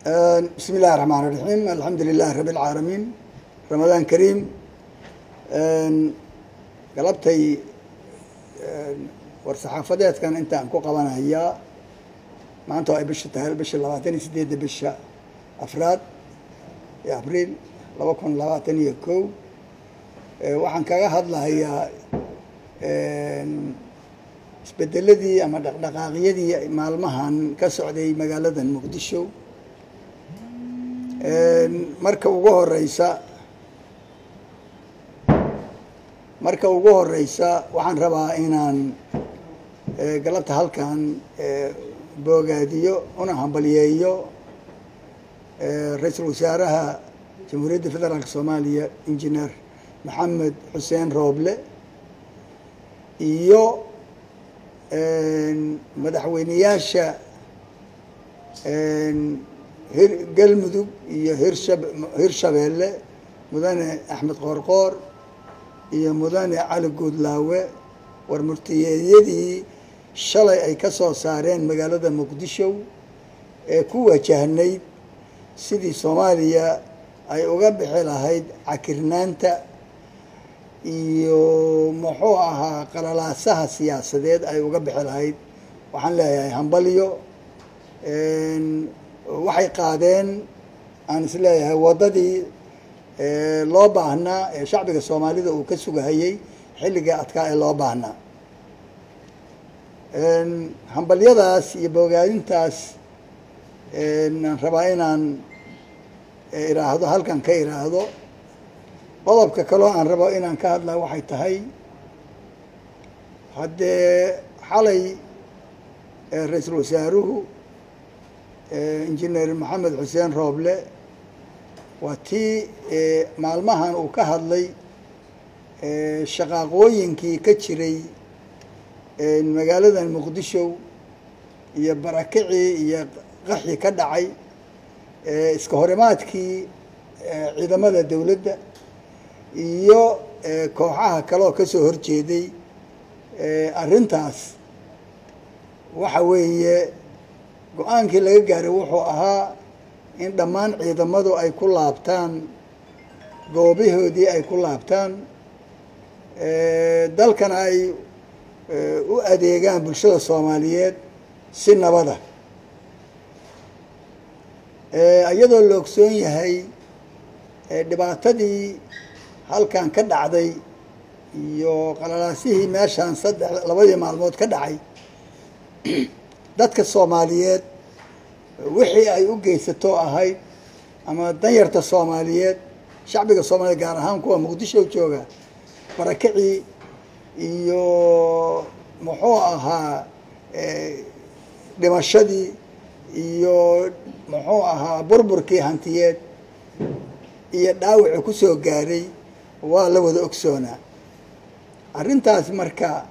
بسم الله الرحمن الرحيم. الحمد لله رب العالمين. رمضان كريم. قلبتي ورصحافدات كان انت انكو قوانا هي ما انتو اي بش تهل بش اللواتين سديد بش افراد يا ابريل لوكن لواتين يكو waxaan kaga hadlahayaa isbedeladii ama dhaqdhaqaaqyadii maalmahan ka socday magaalada Muqdisho marka ugu horeysa waxaan rabaa inaan galabta halkan boogaadiyo una hambaliyeeyo ra'iisul wasaaraha Jamhuuriyadda Federaalka Soomaaliya Engineer محمد حسين روبلة iyo madaxweynayaasha galmudug iyo hirshabeelle mudane axmed qoorqoor iyo mudane cali guudlaawe war murtiyeedyadii shalay ay ka soo saareen magaalada muqdisho ee ku wajahnayd sidii Soomaaliya ay uga bixi lahayd cakirnaanta iyo muxuu ahaa qalalaasaha siyaasadeed ay uga bixi lahayd waxaan leeyahay hambaliyo waxay qaadeen aan is leeyahay wadadii loo baahnaa ee shacbiga Soomaalida uu ka sugahayay xilliga adkaa ee loo baahnaa hambaliyadaas iyo bogaadintaas aan rabaa inaan iraahdo halkan ka iraahdo qodobka kale aan rabo inaan ka hadlaa waxay tahay haddee xalay ra'iisul wasaaruhu injineer maxamed xuseen rooble waa tii maalmahan uu ka hadlay shaqaaqooyinkii ka jiray magaalada muqdisho iyo barakicii iyo qaxii ka dhacay iska horimaadkii ciidamada dawladda iyo kooxaha kale oo ka soo horjeeday arrintaas waxa weeye go-aankii laga gaaray wuxuu ahaa in dhammaan ciidamadu ay ku laabtaan goobahoodii ay ku laabtaan dalkana ay u adeegaan bulshada Soomaaliyeed si nabada iyadoo la ogsoon yahay dhibaatadii halkan ka dhacday iyo qalalaasihii meeshan labadii maalmood ka dhacay dadka Soomaaliyeed wixii ay u geysato ahayd ama danyarta Soomaaliyeed shacbiga Soomaaliyeed gaar ahaan kuwa Muqdisho jooga barakicii iyo muxuu ahaa dhimashadii iyo muxuu ahaa burburkii hantiyeed iyo dhaawac ku soo gaaray waa la wada ogsoonaa arrintaas marka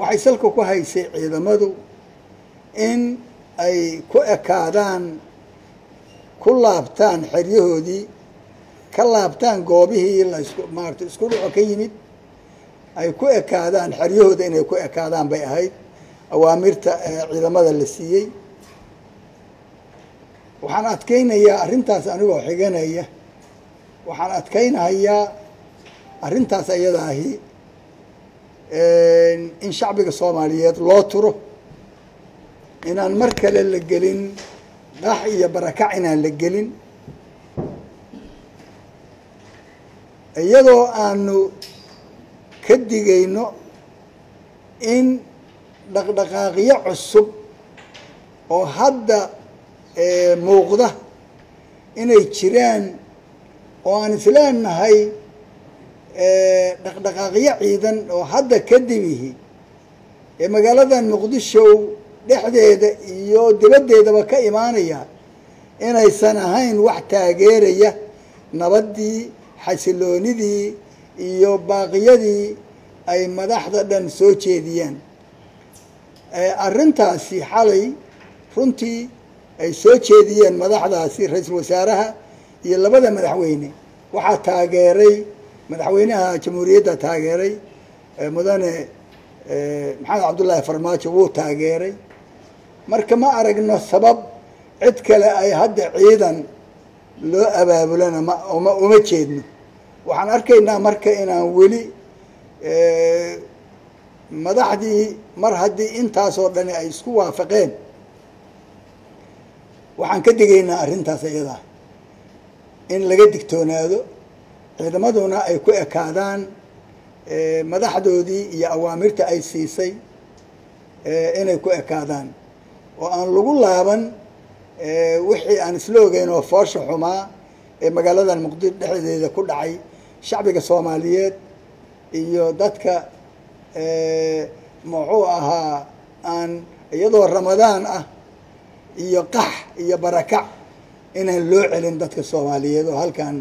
waxay salka ku haysay ciidamadu in ay ku ekaadaan ku laabtaan xeryahoodii ka laabtaan goobihii la isku dhaco ka yimid ay ku ekaadaan xeryahooda inay ku ekaadaan bay ahayd awaamirta ciidamada la siiyey waxaan adkeynayaa arrintaas anigoo xiganaya waxaan adkeynayaa arrintaas ayadaahi in shacbiga Soomaaliyeed loo turo inaan mar kale la gelin dhax iyo barakac inaan la gelin iyadoo aanu ka digayno in dhaqdhaqaaqyo cusub oo hadda muuqda inay jiraan oo aan isleenahay dhaqdhaqaaqyo ciidan oo hadda kadibihi magaaladan Muqdisho dhexdeeda iyo dibaddeedaba ka imaanaya inaysan ahayn wax taageeraya nabadii xasiloonidii iyo baaqiyadii ay madaxda dhan soo jeediyaan arrintaasi xalay runtii ay soo jeediyeen madaxdaasi ra'iisul wasaaraha iyo labada madaxweyne waxaa taageeray madaxweynaha jamhuuriyadda taageeray mudane maxamed cabdullaahi farmaajo wuu taageeray marka ma aragno sabab cid kale ay hadda ciidan loo abaabulana uma jeedno. waxaan arkaynaa marka inaan weli madaxdii mar haddii intaasoo dhani ay isku waafaqeen, waxaan ka digaynaa arrintaas iyada in laga digtoonaado, ciidamaduna ay ku ekaadaan madaxdoodii iyo awaamirta ay siisay inay ku ekaadaan, oo aan lagu laaban wixii aan isla ogeyn oo foosha xumaa ee magaaladan muqdisho dhexdeeda ku dhacay shacbiga Soomaaliyeed iyo dadka muxuu ahaa aan iyadoo Ramadaan ah iyo qax iyo barakac inaan loo celin dadka Soomaaliyeed oo halkan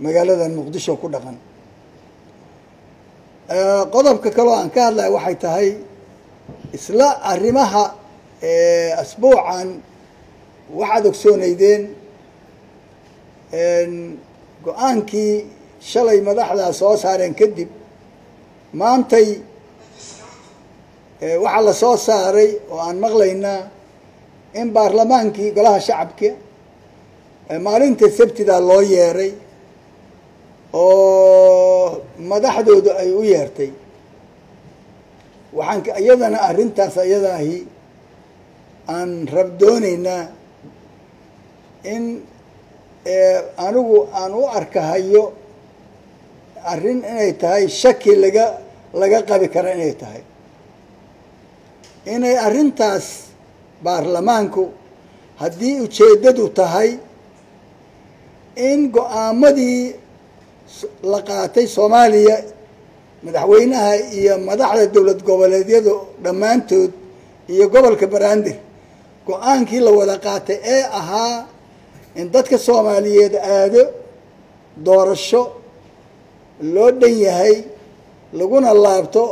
magaaladan muqdisho ku dhaqan. qodobka kale oo aan ka hadlay waxay tahay isla arrimaha asbuucan waxaad ogsoonaydeen go-aankii shalay madaxdaa soo saareen kadib maantay waxaa la soo saaray oo aan maqlaynaa in baarlamaankii golaha shacabka maalinta sabtida loo yeeray oo madaxdoodu ay u yeertay. waxaan iyadana arrintaas iyadaahi aan rabdoonaynaa in anigu aan u arkahayo arrin inay tahay shaki laga qabi kara inay tahay, inay arrintaas baarlamaanku haddii ujeeddadu tahay in go-aamadii la qaatay Soomaaliya madaxweynaha iyo madaxda dowlad goboleedyadu dhammaantood iyo gobolka Banaadir go-aankii la wada qaatay ee ahaa in dadka Soomaaliyeed aado doorasho loo dhan yahay laguna laabto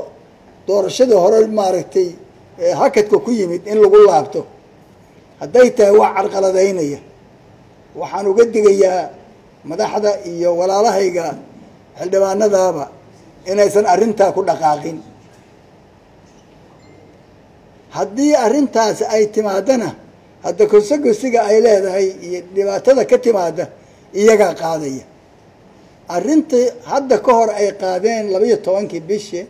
doorashadii hore maaragtay hakadka ku yimid in lagu laabto, hadday tahay wax carqaladaynaya. waxaan uga digayaa madaxda iyo walaalahayga xildhibaanadaaba inaysan arrintaa ku dhaqaaqin. haddii arrintaas ay timaadana hadda konsegosiga ay leedahay iyo dhibaatada ka timaada iyagaa qaadaya. arrintii hadda ka hor ay qaadeen 12 bishii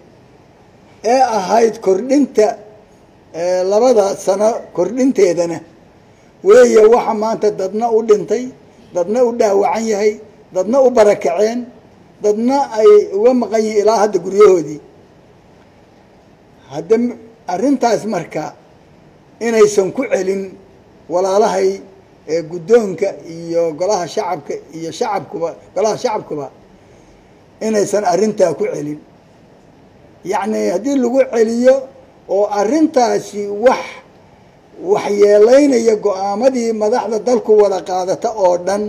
ee ahayd kordhinta 2 sano kordhinteedana weeye waxa maanta dadna u dhintay, dadna u dhaawacan yahay, dadna u barakaceen, dadna ay uga maqan yihiin ilaa hadda guryahoodii. hadda arrintaas marka inaysan ku celin walaalahay guddoonka iyo golaha shacabka iyo golaha shacabkuba inaysan arrintaa ku celin. yacni haddii lagu celiyo oo arrintaasi waxyeelaynaya go-aamadii madaxda dalku wada qaadata oo dhan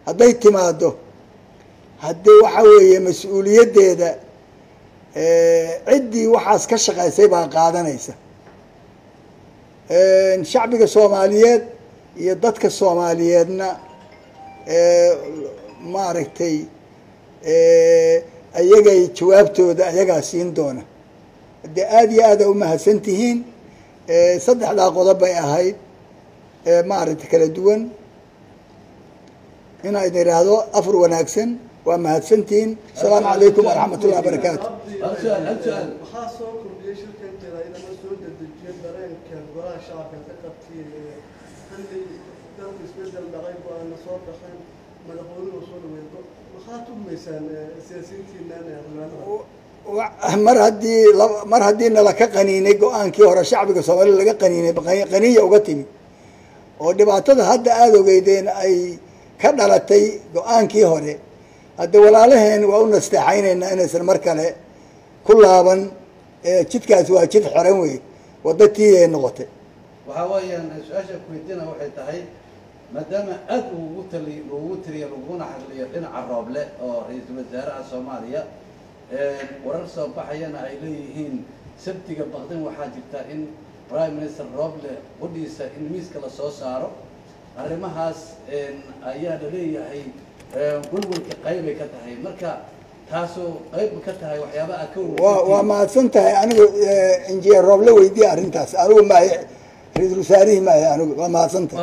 hadday timaado, haddii waxa weeye mas-uuliyaddeeda ciddii waxaas ka shaqaysay baa qaadanaysa. shacbiga Soomaaliyeed iyo dadka Soomaaliyeedna maaragtay ayagay jawaabtooda ayagaa siin doona. haddee aada iyo aada umahadsan tihiin. saddexdaa qodob bay ahayd maaragtay kala duwan inaa idin idhaahdo afur wanaagsan. waa mahadsantihiin. asalaamu calaykum waraxmat ullahi wabarakaatu. maxaa soo kordhiyay shirkankeeda inama soo dedejiyo dareenka golaha shacabka ka qabtay xilli dalku isbedel dhacay go-aana soo baxeen madaxweynuhu soo dhaweeyo maxaa tugmaysaan siyaasiyiintiinaan mar haddii nala ka qaniinay go-aankii hore shacbiga Soomaaliya laga qaniinay qaniya uga timi oo dhibaatada hadda aada ogeydeen ay ka dhalatay go-aankii hore, hadda walaalaheen waa u nasteexaynaynaa inaysan mar kale ku laaban. jidkaasi waa jid xiran wey, waddo tii ay noqotay. waxaa weeyaan su-aasha kuweydiina waxay tahay maadaama aad ugu tiriyo laguna xaqliyo dhinaca Rooble oo ra-iisul wasaaraha Soomaaliya warar soo baxayana ay leeyihiin sabtiga baqdin waxaa jirta in prime minister Rooble qudhiisa in miiska la soo saaro. arrimahaas ayaa la leeyahay gulgulka qaybay ka tahay, marka taasoo qayb ka tahay waxyaabaha ka waa mahadsan tahay. anigu injineer Rooble weydiiya arrintaas, anigu maahay ra-iisul wasaarihii maahay, anigu waa mahadsan tahay.